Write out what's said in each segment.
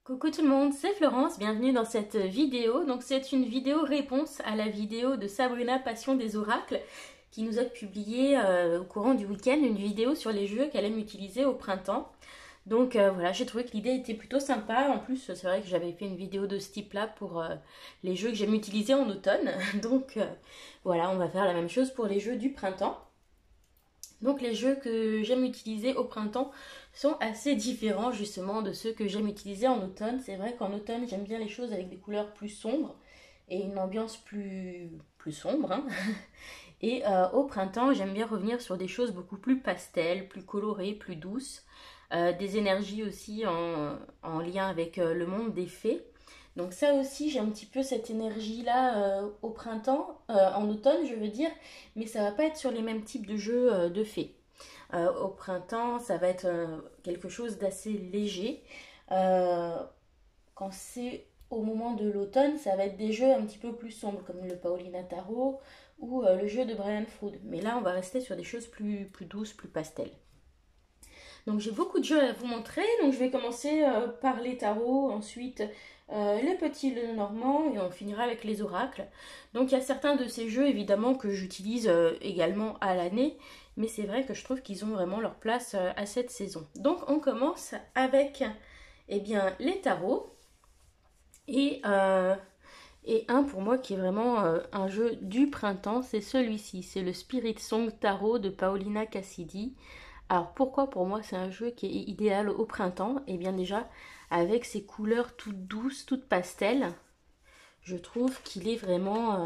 Coucou tout le monde, c'est Florence, bienvenue dans cette vidéo. Donc c'est une vidéo réponse à la vidéo de Sabrina Passion des Oracles qui nous a publié au courant du week-end une vidéo sur les jeux qu'elle aime utiliser au printemps. Donc voilà, j'ai trouvé que l'idée était plutôt sympa. En plus, c'est vrai que j'avais fait une vidéo de ce type-là pour les jeux que j'aime utiliser en automne. Donc voilà, on va faire la même chose pour les jeux du printemps. Donc les jeux que j'aime utiliser au printemps sont assez différents justement de ceux que j'aime utiliser en automne. C'est vrai qu'en automne j'aime bien les choses avec des couleurs plus sombres et une ambiance plus sombre, hein. Et au printemps j'aime bien revenir sur des choses beaucoup plus pastel, plus colorées, plus douces. Des énergies aussi en lien avec le monde des fées. Donc ça aussi, j'ai un petit peu cette énergie-là au printemps, en automne je veux dire, mais ça va pas être sur les mêmes types de jeux de fées. Au printemps, ça va être quelque chose d'assez léger. Euh, Quand c'est au moment de l'automne, ça va être des jeux un petit peu plus sombres, comme le Paulina Tarot ou le jeu de Brian Froud. Mais là, on va rester sur des choses plus douces, plus pastel. Donc j'ai beaucoup de jeux à vous montrer. Donc je vais commencer par les tarots, ensuite les petits Lenormand et on finira avec les oracles. Donc il y a certains de ces jeux évidemment que j'utilise également à l'année, mais c'est vrai que je trouve qu'ils ont vraiment leur place à cette saison. Donc on commence avec eh bien, les tarots et un pour moi qui est vraiment un jeu du printemps, c'est celui-ci, c'est le Spirit Song Tarot de Paolina Cassidy. Alors pourquoi pour moi c'est un jeu qui est idéal au printemps? Et bien déjà avec ses couleurs toutes douces, toutes pastel, je trouve qu'il est vraiment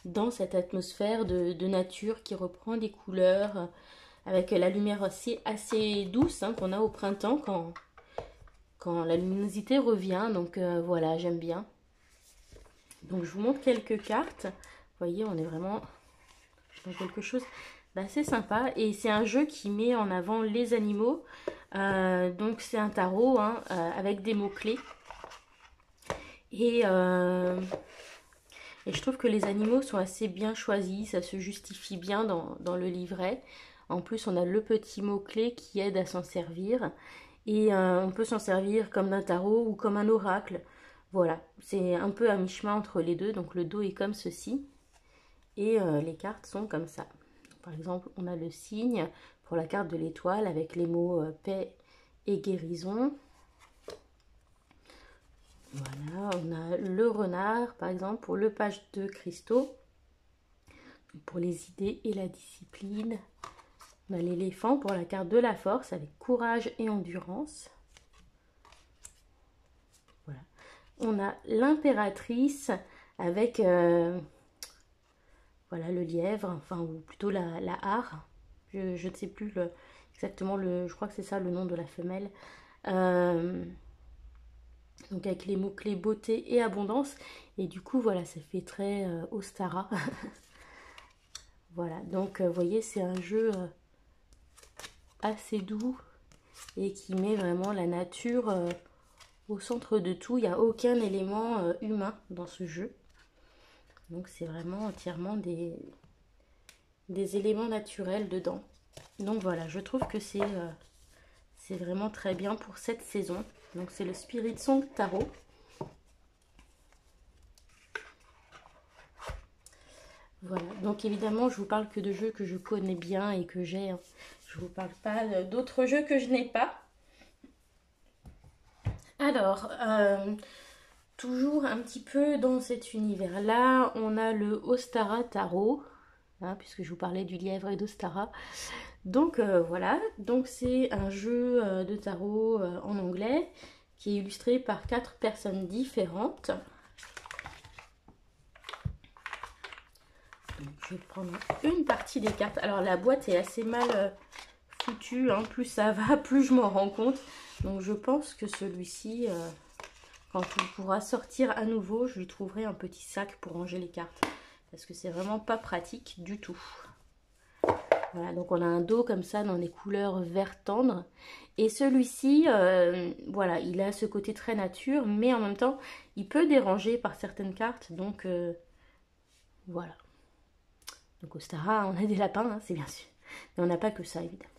dans cette atmosphère de nature qui reprend des couleurs avec la lumière assez douce hein, qu'on a au printemps quand la luminosité revient. Donc voilà, j'aime bien. Donc je vous montre quelques cartes. Vous voyez, on est vraiment dans quelque chose d'assez sympa. Et c'est un jeu qui met en avant les animaux. Donc c'est un tarot hein, avec des mots-clés. Et je trouve que les animaux sont assez bien choisis. Ça se justifie bien dans le livret. En plus, on a le petit mot-clé qui aide à s'en servir. Et on peut s'en servir comme d'un tarot ou comme un oracle. Voilà, c'est un peu à mi-chemin entre les deux. Donc le dos est comme ceci. Et les cartes sont comme ça. Par exemple, on a le signe pour la carte de l'étoile avec les mots paix et guérison. Voilà, on a le renard, par exemple, pour le page de cristaux, pour les idées et la discipline. On a l'éléphant pour la carte de la force avec courage et endurance. Voilà. On a l'impératrice avec voilà, le lièvre, enfin, ou plutôt la hare. Je ne sais plus exactement, je crois que c'est ça le nom de la femelle. Euh, donc avec les mots-clés beauté et abondance. Et du coup, voilà, ça fait très Ostara. Voilà, donc vous voyez, c'est un jeu assez doux et qui met vraiment la nature au centre de tout. Il n'y a aucun élément humain dans ce jeu. Donc c'est vraiment entièrement des éléments naturels dedans. Donc voilà, je trouve que c'est vraiment très bien pour cette saison. Donc c'est le Spirit Song Tarot. Voilà, donc évidemment je vous parle que de jeux que je connais bien et que j'ai. Hein. Je vous parle pas d'autres jeux que je n'ai pas. Alors, toujours un petit peu dans cet univers-là, on a le Ostara Tarot, hein, puisque je vous parlais du lièvre et d'Ostara. Donc voilà, donc c'est un jeu de tarot en anglais qui est illustré par 4 personnes différentes. Donc, je vais prendre une partie des cartes. Alors la boîte est assez mal foutue, hein. Plus ça va, plus je m'en rends compte. Donc je pense que celui-ci, quand il pourra sortir à nouveau, je lui trouverai un petit sac pour ranger les cartes. Parce que c'est vraiment pas pratique du tout. Voilà, donc on a un dos comme ça dans des couleurs vert tendre. Et celui-ci, voilà, il a ce côté très nature, mais en même temps, il peut déranger par certaines cartes. Donc voilà. Donc au Stara, on a des lapins, hein, c'est bien sûr. Mais on n'a pas que ça, évidemment.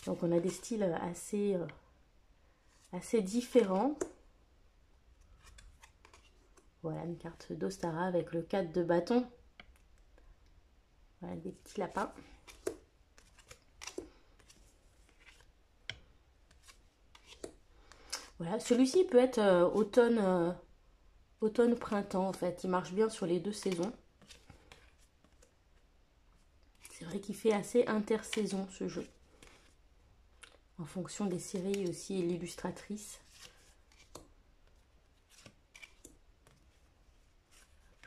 Donc on a des styles assez différent. Voilà une carte d'Ostara avec le 4 de bâton. Voilà des petits lapins. Voilà, celui-ci peut être automne-printemps en fait. Il marche bien sur les deux saisons. C'est vrai qu'il fait assez intersaison ce jeu. En fonction des séries aussi et l'illustratrice.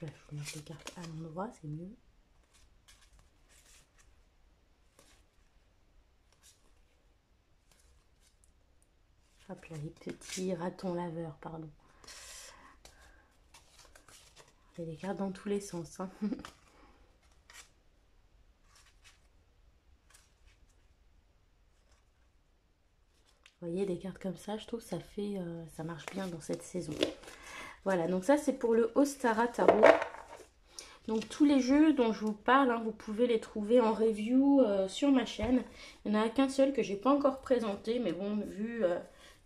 Là, je vais mettre les cartes à l'endroit, c'est mieux. Hop là, les petits ratons laveurs, pardon. Il y a des cartes dans tous les sens. Hein. Vous voyez, des cartes comme ça, je trouve ça fait, ça marche bien dans cette saison. Voilà, donc ça c'est pour le Ostara Tarot. Donc tous les jeux dont je vous parle, hein, vous pouvez les trouver en review sur ma chaîne. Il n'y en a qu'un seul que j'ai pas encore présenté, mais bon, vu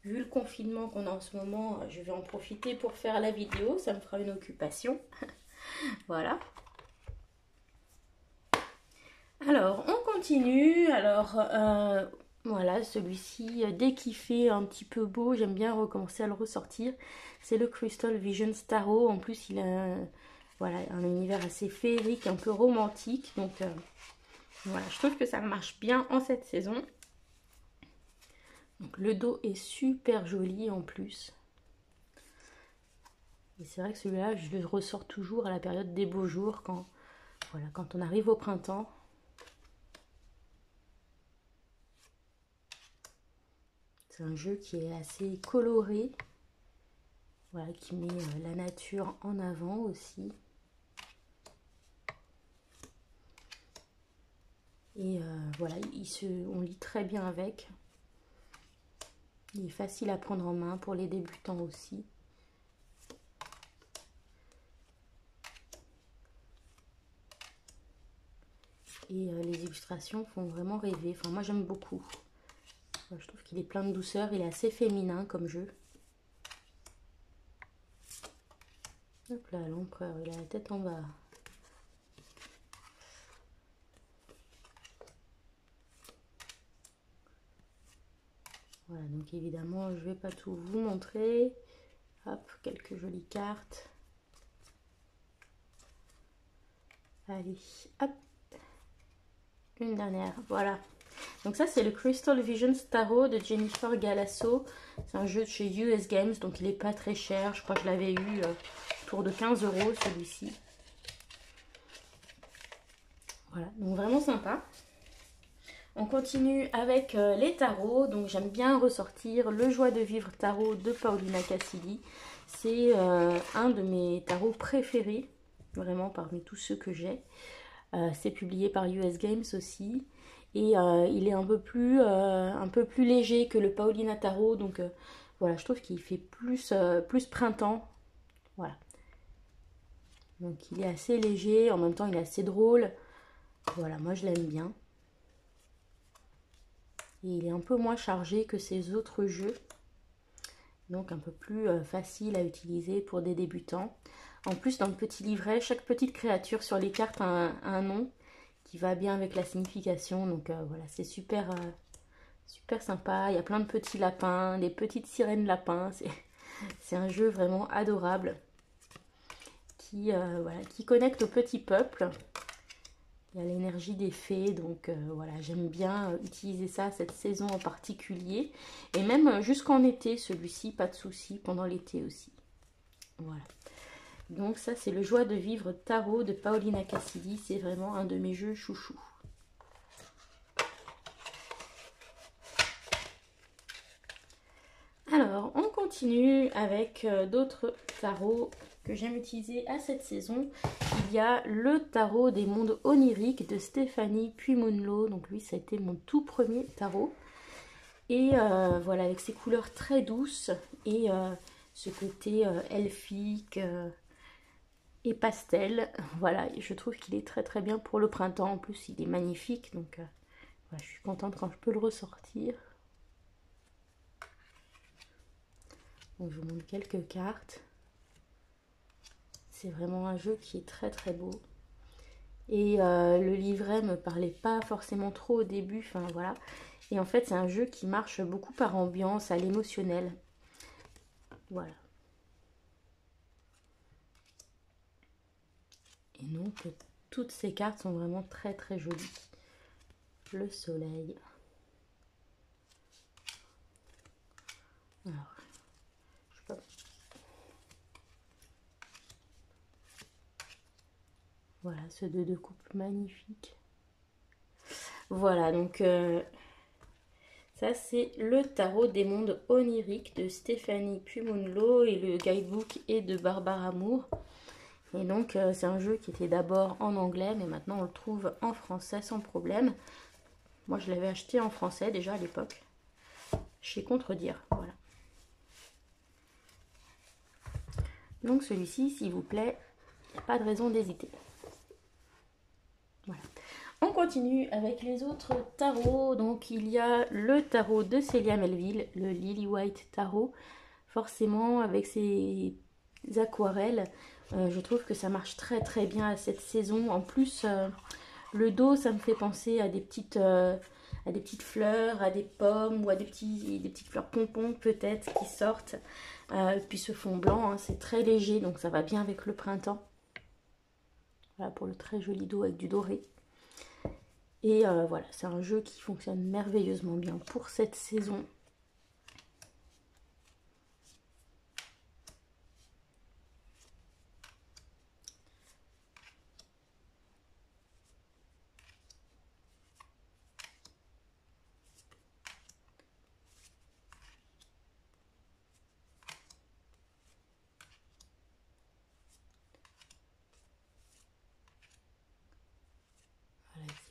le confinement qu'on a en ce moment, je vais en profiter pour faire la vidéo, ça me fera une occupation. Voilà. Alors, on continue. Alors, voilà, celui-ci, dès qu'il fait un petit peu beau, j'aime bien recommencer à le ressortir. C'est le Crystal Visions Tarot. En plus, il a voilà, un univers assez féerique, un peu romantique. Donc, voilà, je trouve que ça marche bien en cette saison. Donc, le dos est super joli en plus. Et c'est vrai que celui-là, je le ressors toujours à la période des beaux jours, voilà, quand on arrive au printemps. C'est un jeu qui est assez coloré, voilà, qui met la nature en avant aussi. Et voilà, on lit très bien avec. Il est facile à prendre en main pour les débutants aussi. Et les illustrations font vraiment rêver. Enfin, moi j'aime beaucoup. Je trouve qu'il est plein de douceur. Il est assez féminin comme jeu. Hop là, l'empereur, il a la tête en bas. Voilà, donc évidemment, je ne vais pas tout vous montrer. Hop, quelques jolies cartes. Allez, hop. Une dernière, voilà. Donc ça, c'est le Crystal Visions Tarot de Jennifer Galasso. C'est un jeu de chez US Games, donc il n'est pas très cher. Je crois que je l'avais eu autour de 15 € celui-ci. Voilà, donc vraiment sympa. On continue avec les tarots. Donc j'aime bien ressortir le Joie de vivre tarot de Paulina Cassidy. C'est un de mes tarots préférés, vraiment parmi tous ceux que j'ai. C'est publié par US Games aussi. Et il est un peu plus léger que le Paulina Tarot. Donc voilà, je trouve qu'il fait plus printemps. Voilà. Donc il est assez léger, en même temps il est assez drôle. Voilà, moi je l'aime bien. Et il est un peu moins chargé que ces autres jeux. Donc un peu plus facile à utiliser pour des débutants. En plus, dans le petit livret, chaque petite créature sur les cartes a un nom qui va bien avec la signification. Donc voilà, c'est super sympa. Il y a plein de petits lapins, des petites sirènes lapins. C'est un jeu vraiment adorable qui connecte au petit peuple. Il y a l'énergie des fées, donc voilà, j'aime bien utiliser ça cette saison en particulier. Et même jusqu'en été, celui-ci, pas de souci, pendant l'été aussi. Voilà. Donc ça, c'est le Joie de vivre tarot de Paulina Cassidy. C'est vraiment un de mes jeux chouchous. Alors, on continue avec d'autres tarots que j'aime utiliser à cette saison. Il y a le tarot des mondes oniriques de Stéphanie Puymonlo. Donc lui, ça a été mon tout premier tarot. Et voilà, avec ses couleurs très douces et ce côté elfique et pastel. Voilà, je trouve qu'il est très très bien pour le printemps. En plus, il est magnifique. Donc voilà, je suis contente quand je peux le ressortir. Donc je vous montre quelques cartes. C'est vraiment un jeu qui est très très beau. Et le livret me parlait pas forcément trop au début, enfin voilà. Et en fait c'est un jeu qui marche beaucoup par ambiance, à l'émotionnel. Voilà. Et donc toutes ces cartes sont vraiment très très jolies. Le soleil. Alors, je sais pas. Voilà, ce deux de coupe magnifique. Voilà, donc ça c'est le tarot des mondes oniriques de Stéphanie Pumunlo et le guidebook est de Barbara Moore. Et donc c'est un jeu qui était d'abord en anglais, mais maintenant on le trouve en français sans problème. Moi je l'avais acheté en français déjà à l'époque. Chez Contredire, voilà. Donc celui-ci, s'il vous plaît, il n'y a pas de raison d'hésiter. Voilà. On continue avec les autres tarots. Donc il y a le tarot de Célia Melville, le Lily White Tarot. Forcément avec ses aquarelles, je trouve que ça marche très très bien à cette saison. En plus, le dos, ça me fait penser à des petites fleurs, à des pommes ou à des petites fleurs pompons peut-être qui sortent. Puis ce fond blanc, hein, c'est très léger, donc ça va bien avec le printemps. Voilà pour le très joli dos avec du doré. Et voilà, c'est un jeu qui fonctionne merveilleusement bien pour cette saison.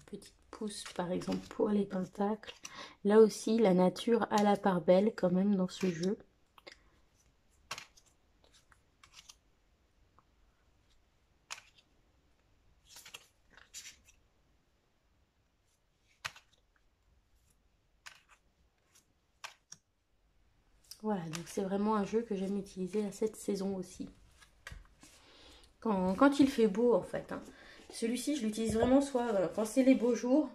Petite pousse par exemple pour les pentacles. Là aussi la nature a la part belle quand même dans ce jeu. Voilà, donc c'est vraiment un jeu que j'aime utiliser à cette saison aussi. Quand il fait beau en fait, hein. Celui-ci je l'utilise vraiment soit quand c'est les beaux jours,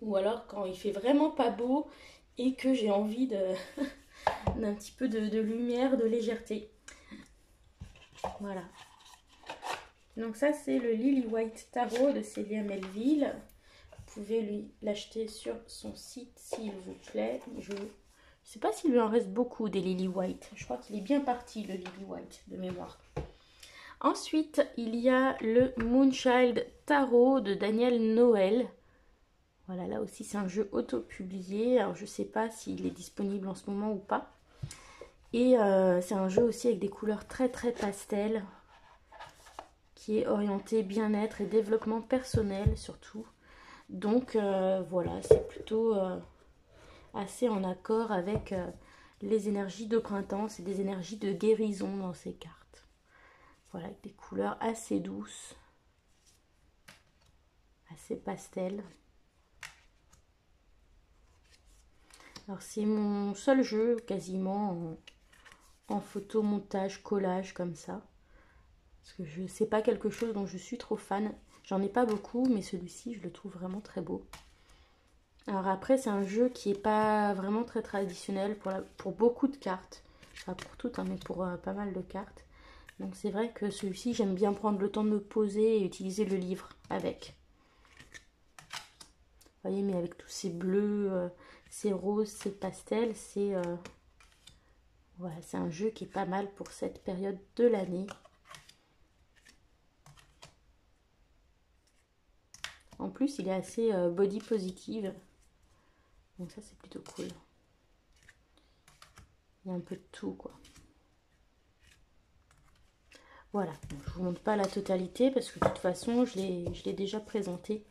ou alors quand il fait vraiment pas beau et que j'ai envie d'un petit peu de lumière, de légèreté. Voilà. Donc ça c'est le Lily White Tarot de Célia Melville. Vous pouvez l'acheter sur son site s'il vous plaît. Je ne sais pas s'il lui en reste beaucoup des Lily White. Je crois qu'il est bien parti le Lily White de mémoire. Ensuite, il y a le Moonchild Tarot de Daniel Noël. Voilà, là aussi c'est un jeu auto-publié. Alors je ne sais pas s'il est disponible en ce moment ou pas. Et c'est un jeu aussi avec des couleurs très très pastel, qui est orienté bien-être et développement personnel surtout. Donc voilà, c'est plutôt assez en accord avec les énergies de printemps. C'est des énergies de guérison dans ces cartes. Voilà, avec des couleurs assez douces, assez pastel. Alors c'est mon seul jeu quasiment en photo, montage, collage comme ça. Parce que je sais pas quelque chose dont je suis trop fan. J'en ai pas beaucoup, mais celui-ci, je le trouve vraiment très beau. Alors après, c'est un jeu qui est pas vraiment très traditionnel pour beaucoup de cartes. Pas pour toutes, hein, mais pour pas mal de cartes. Donc c'est vrai que celui-ci, j'aime bien prendre le temps de me poser et utiliser le livre avec. Vous voyez, mais avec tous ces bleus, ces roses, ces pastels, voilà, c'est un jeu qui est pas mal pour cette période de l'année. En plus, il est assez body positive. Donc ça, c'est plutôt cool. Il y a un peu de tout, quoi. Voilà, bon, je ne vous montre pas la totalité parce que de toute façon, je l'ai déjà présenté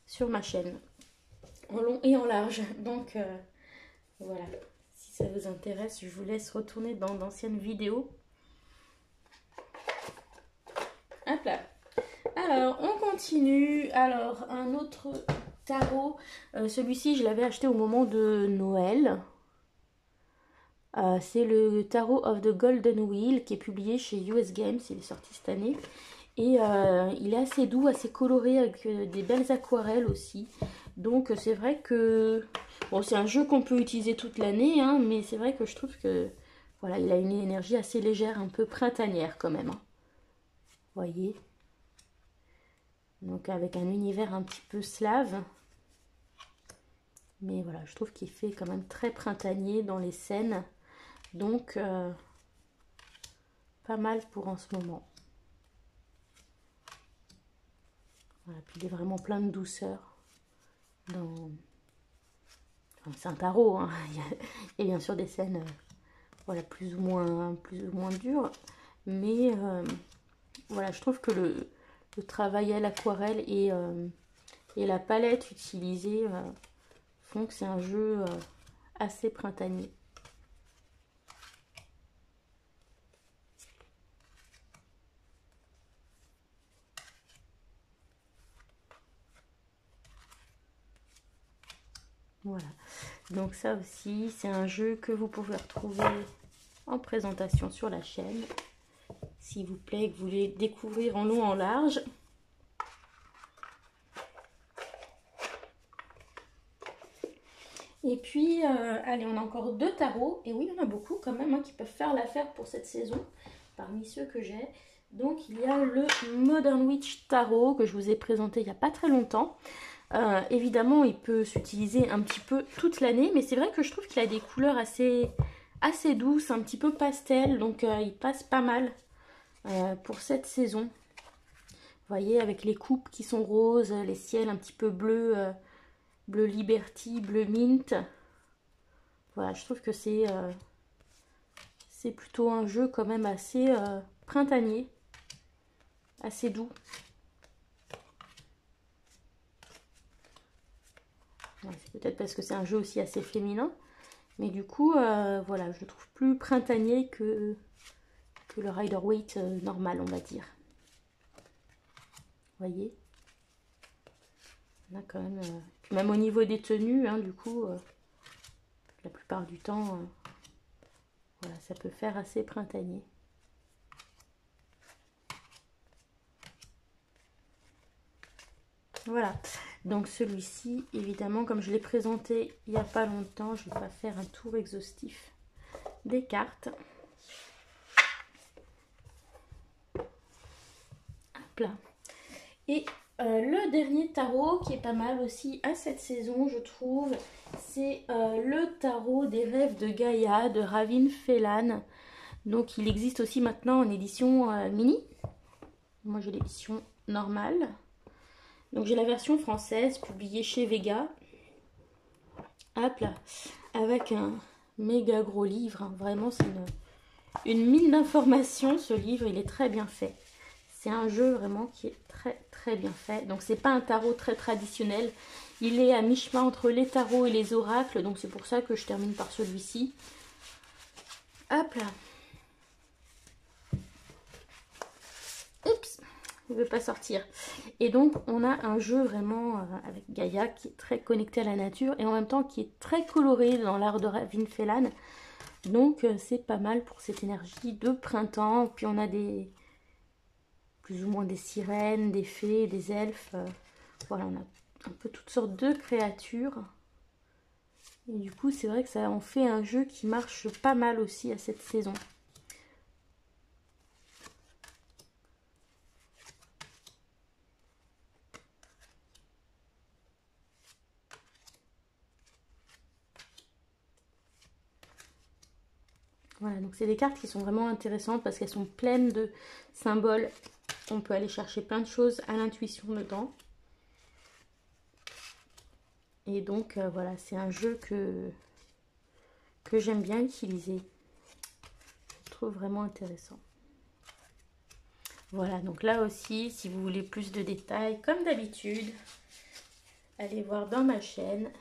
sur ma chaîne. En long et en large. Donc, voilà. Si ça vous intéresse, je vous laisse retourner dans d'anciennes vidéos. Hop là. Alors, on continue. Alors, un autre tarot. Celui-ci, je l'avais acheté au moment de Noël. C'est le Tarot of the Golden Wheel qui est publié chez US Games, il est sorti cette année. Et il est assez doux, assez coloré avec des belles aquarelles aussi. Donc c'est vrai que bon, c'est un jeu qu'on peut utiliser toute l'année, hein, mais c'est vrai que je trouve que voilà, il a une énergie assez légère, un peu printanière quand même. Hein. Vous voyez? Donc avec un univers un petit peu slave. Mais voilà, je trouve qu'il fait quand même très printanier dans les scènes. Donc pas mal pour en ce moment. Voilà, puis il est vraiment plein de douceur. Enfin, c'est un tarot, hein. Il y a bien sûr des scènes voilà, plus ou moins dures. Mais voilà, je trouve que le travail à l'aquarelle et la palette utilisée font que c'est un jeu assez printanier. Voilà, donc ça aussi, c'est un jeu que vous pouvez retrouver en présentation sur la chaîne. S'il vous plaît, que vous voulez découvrir en long, en large. Et puis, allez, on a encore 2 tarots. Et oui, il y en a beaucoup quand même hein, qui peuvent faire l'affaire pour cette saison, parmi ceux que j'ai. Donc, il y a le Modern Witch Tarot que je vous ai présenté il n'y a pas très longtemps. Évidemment, il peut s'utiliser un petit peu toute l'année, mais c'est vrai que je trouve qu'il a des couleurs assez douces, un petit peu pastel, donc il passe pas mal pour cette saison. Vous voyez, avec les coupes qui sont roses, les ciels un petit peu bleus, bleu Liberty, bleu Mint. Voilà, je trouve que c'est plutôt un jeu quand même assez printanier, assez doux. C'est peut-être parce que c'est un jeu aussi assez féminin. Mais du coup, voilà, je le trouve plus printanier que le Rider-Waite normal, on va dire. Vous voyez? On a quand même... Puis même au niveau des tenues, hein, du coup, la plupart du temps, voilà, ça peut faire assez printanier. Voilà, donc celui-ci, évidemment, comme je l'ai présenté il n'y a pas longtemps, je ne vais pas faire un tour exhaustif des cartes. Hop là. Et le dernier tarot qui est pas mal aussi à cette saison, je trouve, c'est le tarot des rêves de Gaïa de Ravin Phelan. Donc il existe aussi maintenant en édition mini. Moi j'ai l'édition normale. Donc j'ai la version française publiée chez Vega. Hop là, avec un méga gros livre. Hein. Vraiment c'est une mine d'informations ce livre, il est très bien fait. C'est un jeu vraiment qui est très bien fait. Donc c'est pas un tarot très traditionnel. Il est à mi-chemin entre les tarots et les oracles. Donc c'est pour ça que je termine par celui-ci. Hop là. Oups, il ne veut pas sortir. Et donc on a un jeu vraiment avec Gaïa qui est très connecté à la nature. Et en même temps qui est très coloré dans l'art de Ravin Phelan. Donc c'est pas mal pour cette énergie de printemps. Puis on a plus ou moins des sirènes, des fées, des elfes. Voilà, on a un peu toutes sortes de créatures. Et du coup, c'est vrai que ça en fait un jeu qui marche pas mal aussi à cette saison. Voilà, donc c'est des cartes qui sont vraiment intéressantes parce qu'elles sont pleines de symboles. On peut aller chercher plein de choses à l'intuition dedans. Et donc, voilà, c'est un jeu que j'aime bien utiliser. Je trouve vraiment intéressant. Voilà, donc là aussi, si vous voulez plus de détails, comme d'habitude, allez voir dans ma chaîne.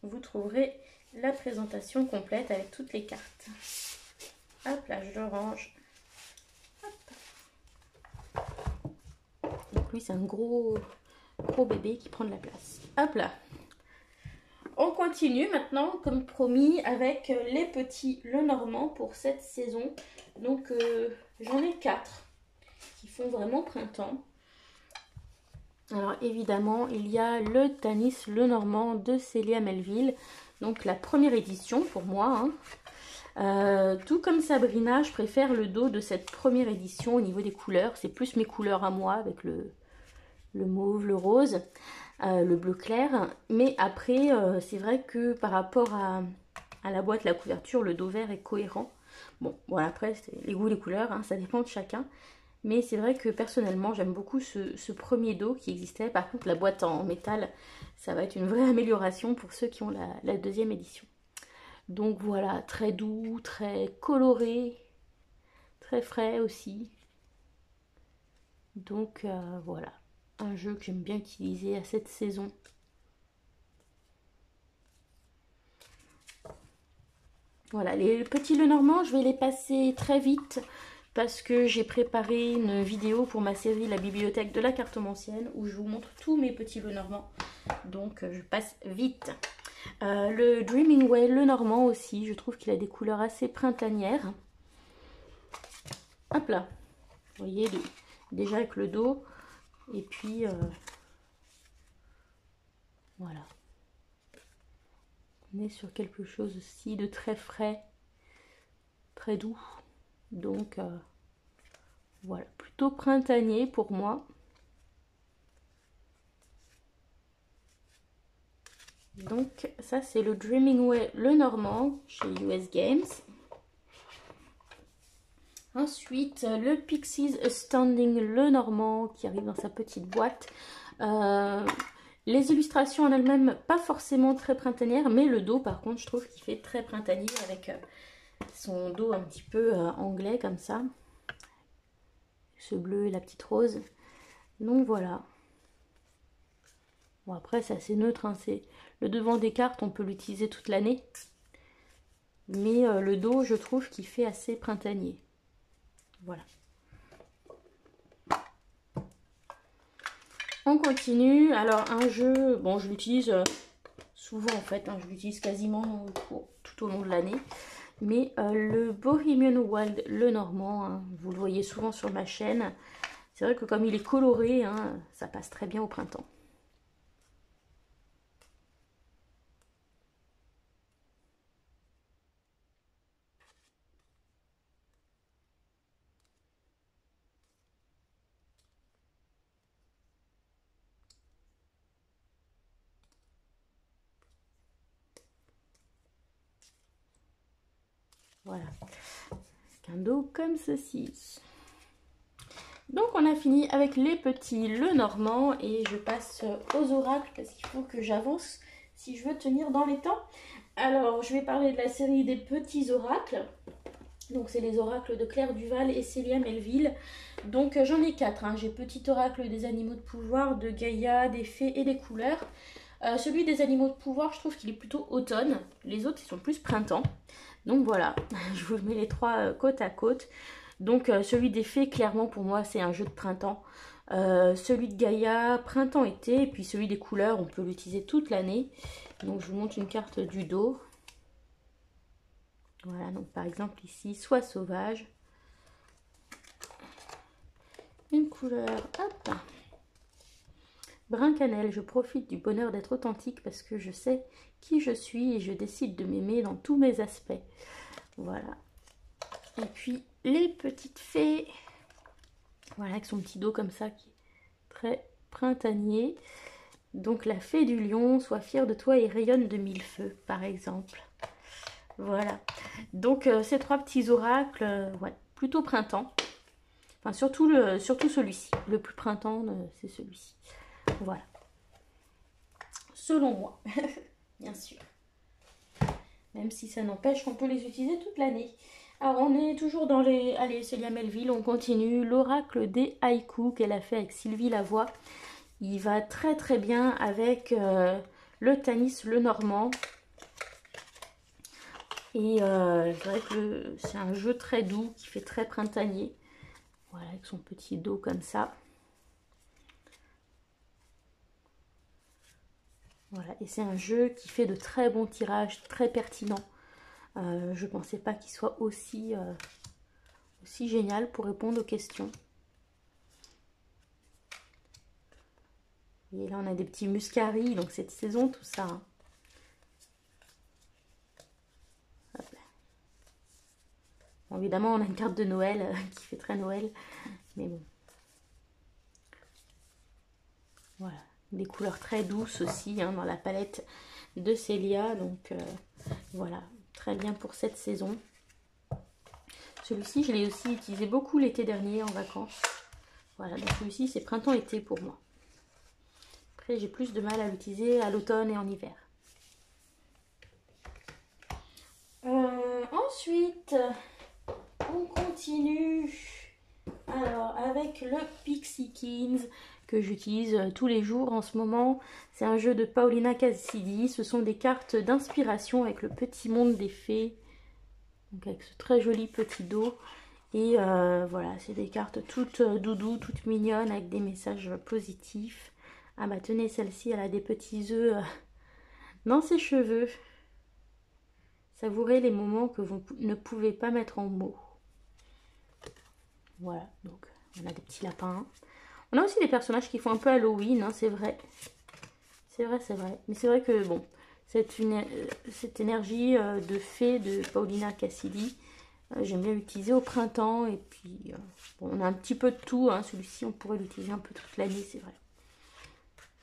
Vous trouverez la présentation complète avec toutes les cartes. Hop là, je le range. Hop. Donc lui, c'est un gros bébé qui prend de la place. Hop là. on continue maintenant, comme promis, avec les petits Lenormand pour cette saison. Donc j'en ai 4 qui font vraiment printemps. Alors évidemment, il y a le Tanis Lenormand de Célia Melville. Donc la première édition pour moi. Tout comme Sabrina, je préfère le dos de cette première édition au niveau des couleurs. C'est plus mes couleurs à moi avec le mauve, le rose, le bleu clair. Mais après, c'est vrai que par rapport à la boîte, la couverture, le dos vert est cohérent. Bon, voilà, après, c'est les goûts, les couleurs, hein, ça dépend de chacun. Mais c'est vrai que personnellement, j'aime beaucoup ce premier dos qui existait. Par contre, la boîte en métal, ça va être une vraie amélioration pour ceux qui ont la deuxième édition. Donc voilà, très doux, très coloré, très frais aussi. Donc voilà, un jeu que j'aime bien utiliser à cette saison. Voilà, les petits Lenormand, je vais les passer très vite parce que j'ai préparé une vidéo pour ma série La bibliothèque de la cartomancienne où je vous montre tous mes petits Lenormand. Donc je passe vite. Le Dreaming Way Lenormand aussi, je trouve qu'il a des couleurs assez printanières. Hop là, vous voyez, déjà avec le dos. Et puis, voilà. On est sur quelque chose aussi de très frais, très doux. Donc, voilà, plutôt printanier pour moi. Donc, ça, c'est le Dreaming Way Lenormand chez US Games. Ensuite, le Pixies Standing Lenormand qui arrive dans sa petite boîte. Les illustrations en elles-mêmes, pas forcément très printanières, mais le dos, par contre, je trouve qu'il fait très printanier avec son dos un petit peu anglais, comme ça. Ce bleu et la petite rose. Donc voilà. Bon, après, c'est assez neutre, hein, c'est le devant des cartes, on peut l'utiliser toute l'année. Mais le dos, je trouve qu'il fait assez printanier. Voilà. On continue. Alors, un jeu, bon, je l'utilise souvent en fait, hein, je l'utilise quasiment tout au long de l'année. Mais le Bohemian Wild Lenormand, hein, vous le voyez souvent sur ma chaîne. C'est vrai que comme il est coloré, hein, ça passe très bien au printemps. Voilà, un dos comme ceci. Donc on a fini avec les petits Lenormand et je passe aux oracles parce qu'il faut que j'avance si je veux tenir dans les temps. Alors je vais parler de la série des petits oracles. Donc c'est les oracles de Claire Duval et Célia Melville. Donc j'en ai 4. Hein. J'ai petit oracle des animaux de pouvoir, de Gaïa, des fées et des couleurs. Celui des animaux de pouvoir, je trouve qu'il est plutôt automne. Les autres, ils sont plus printemps. Donc voilà, je vous mets les trois côte à côte. Donc celui des fées, clairement pour moi, c'est un jeu de printemps. Celui de Gaïa, printemps-été. Et puis celui des couleurs, on peut l'utiliser toute l'année. Donc je vous montre une carte du dos. Voilà, donc par exemple ici, Sois sauvage. Une couleur, hop, brun cannelle. Je profite du bonheur d'être authentique parce que je sais qui je suis et je décide de m'aimer dans tous mes aspects. Voilà. Et puis les petites fées. Voilà, avec son petit dos comme ça qui est très printanier. Donc la fée du lion, sois fière de toi et rayonne de mille feux, par exemple. Voilà. Donc ces trois petits oracles, ouais, plutôt printemps. Enfin, surtout celui-ci. Le plus printemps, c'est celui-ci. Voilà. Selon moi, bien sûr. Même si ça n'empêche qu'on peut les utiliser toute l'année. Alors, on est toujours dans les... Allez, Célia Melville, on continue. L'oracle des haïkus qu'elle a fait avec Sylvie Lavoie. Il va très très bien avec le Tanis Lenormand. Et c'est vrai que c'est un jeu très doux qui fait très printanier. Voilà, avec son petit dos comme ça. Voilà, et c'est un jeu qui fait de très bons tirages, très pertinents. Je ne pensais pas qu'il soit aussi génial pour répondre aux questions. Et là, on a des petits muscaris, donc cette saison, tout ça. Hein. Bon, évidemment, on a une carte de Noël qui fait très Noël, mais bon. Voilà, des couleurs très douces aussi hein, dans la palette de Célia, donc voilà, très bien pour cette saison. Celui-ci, je l'ai aussi utilisé beaucoup l'été dernier en vacances. Voilà, donc celui-ci, c'est printemps-été pour moi. Après, j'ai plus de mal à l'utiliser à l'automne et en hiver. Ensuite, on continue alors avec le Pixie Kings que j'utilise tous les jours en ce moment. C'est un jeu de Paulina Cassidy. Ce sont des cartes d'inspiration avec le petit monde des fées. Donc avec ce très joli petit dos. Et voilà, c'est des cartes toutes doudou, toutes mignonnes avec des messages positifs. Ah bah tenez, celle-ci, elle a des petits œufs dans ses cheveux. Savourez les moments que vous ne pouvez pas mettre en mots. Voilà, donc on a des petits lapins. On a aussi des personnages qui font un peu Halloween, hein, c'est vrai. C'est vrai, c'est vrai. Mais c'est vrai que, bon, cette énergie de fée de Paulina Cassidy, j'aime bien l'utiliser au printemps. Et puis, bon, on a un petit peu de tout. Hein. Celui-ci, on pourrait l'utiliser un peu toute l'année, c'est vrai.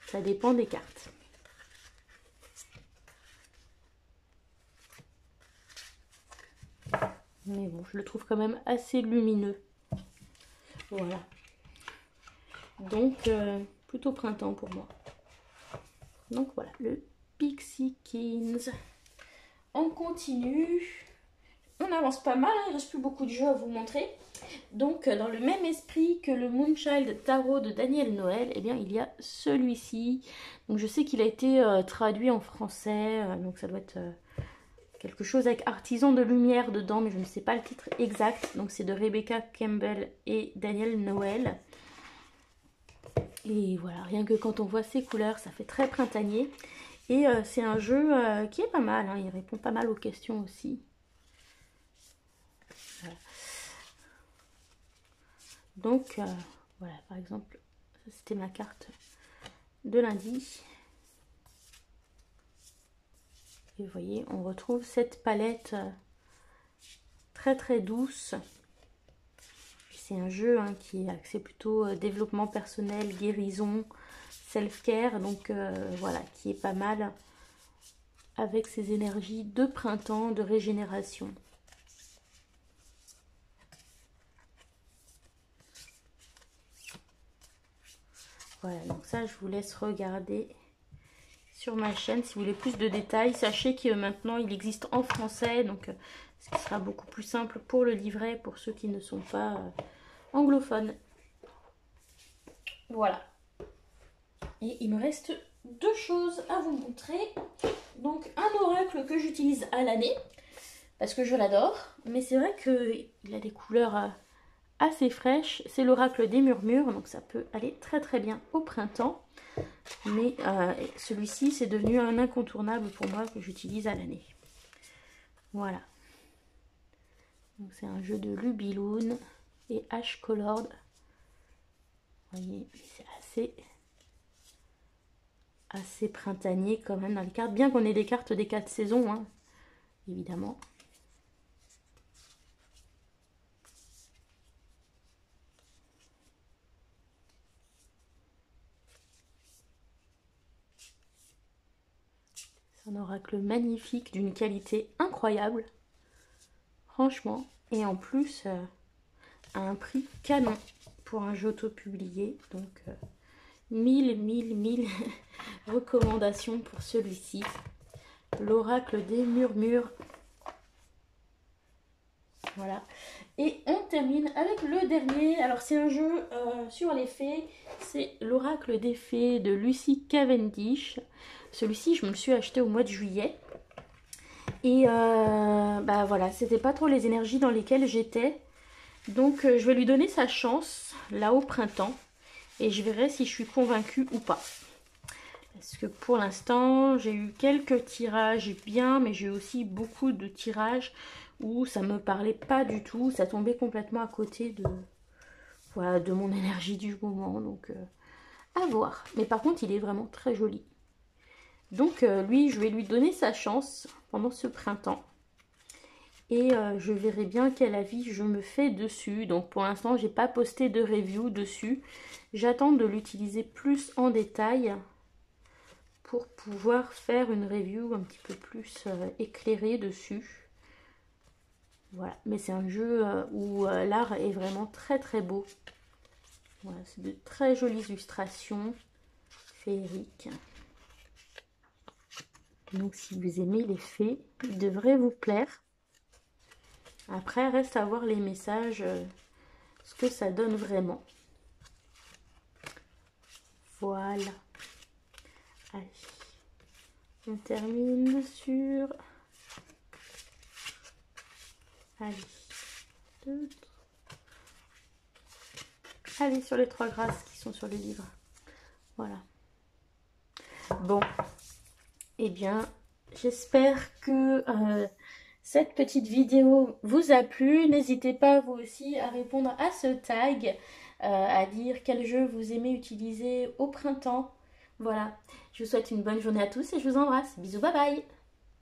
Ça dépend des cartes. Mais bon, je le trouve quand même assez lumineux. Voilà. Donc, plutôt printemps pour moi. Donc voilà, le Pixie Kings. On continue. On avance pas mal, hein, il ne reste plus beaucoup de jeux à vous montrer. Donc, dans le même esprit que le Moonchild Tarot de Daniel Noël, eh bien, il y a celui-ci. Donc, je sais qu'il a été traduit en français, donc ça doit être quelque chose avec Artisan de lumière dedans, mais je ne sais pas le titre exact. Donc, c'est de Rebecca Campbell et Daniel Noël. Et voilà, rien que quand on voit ces couleurs, ça fait très printanier. Et c'est un jeu qui est pas mal, hein, il répond pas mal aux questions aussi. Voilà. Donc, voilà, par exemple, c'était ma carte de lundi. Et vous voyez, on retrouve cette palette très très douce. C'est un jeu hein, qui est axé plutôt développement personnel, guérison, self-care. Donc voilà, qui est pas mal avec ces énergies de printemps, de régénération. Voilà, donc ça, je vous laisse regarder sur ma chaîne. Si vous voulez plus de détails, sachez que maintenant, il existe en français. Donc, ce qui sera beaucoup plus simple pour le livret, pour ceux qui ne sont pas anglophones. Voilà. Et il me reste deux choses à vous montrer. Donc, un oracle que j'utilise à l'année, parce que je l'adore. Mais c'est vrai qu'il a des couleurs assez fraîche, c'est l'oracle des murmures, donc ça peut aller très très bien au printemps, mais celui-ci c'est devenu un incontournable pour moi que j'utilise à l'année. Voilà, donc c'est un jeu de Lubiloon et Ash Colored. Vous voyez, c'est assez printanier quand même dans les cartes, bien qu'on ait des cartes des 4 saisons, hein, évidemment. Un oracle magnifique d'une qualité incroyable, franchement, et en plus à un prix canon pour un jeu auto-publié. Donc 1000 recommandations pour celui-ci, l'oracle des murmures. Voilà, et on termine avec le dernier. Alors c'est un jeu sur les fées, c'est l'oracle des fées de Lucy Cavendish. Celui-ci, je me le suis acheté au mois de juillet. Et bah voilà, c'était pas trop les énergies dans lesquelles j'étais. Donc je vais lui donner sa chance, là au printemps. Et je verrai si je suis convaincue ou pas. Parce que pour l'instant, j'ai eu quelques tirages bien, mais j'ai eu aussi beaucoup de tirages où ça me parlait pas du tout. Ça tombait complètement à côté de, voilà, de mon énergie du moment. Donc, à voir. Mais par contre, il est vraiment très joli. Donc, lui, je vais lui donner sa chance pendant ce printemps. Et je verrai bien quel avis je me fais dessus. Donc, pour l'instant, j'ai pas posté de review dessus. J'attends de l'utiliser plus en détail pour pouvoir faire une review un petit peu plus éclairée dessus. Voilà, mais c'est un jeu où l'art est vraiment très très beau. Voilà, c'est de très jolies illustrations féeriques. Donc si vous aimez les fées, il devrait vous plaire. Après, reste à voir les messages, ce que ça donne vraiment. Voilà. Allez. On termine sur... Allez. Allez, sur les 3 grâces qui sont sur le livre. Voilà. Bon. Eh bien, j'espère que cette petite vidéo vous a plu. N'hésitez pas vous aussi à répondre à ce tag, à dire quel jeu vous aimez utiliser au printemps. Voilà. Je vous souhaite une bonne journée à tous et je vous embrasse. Bisous, bye bye.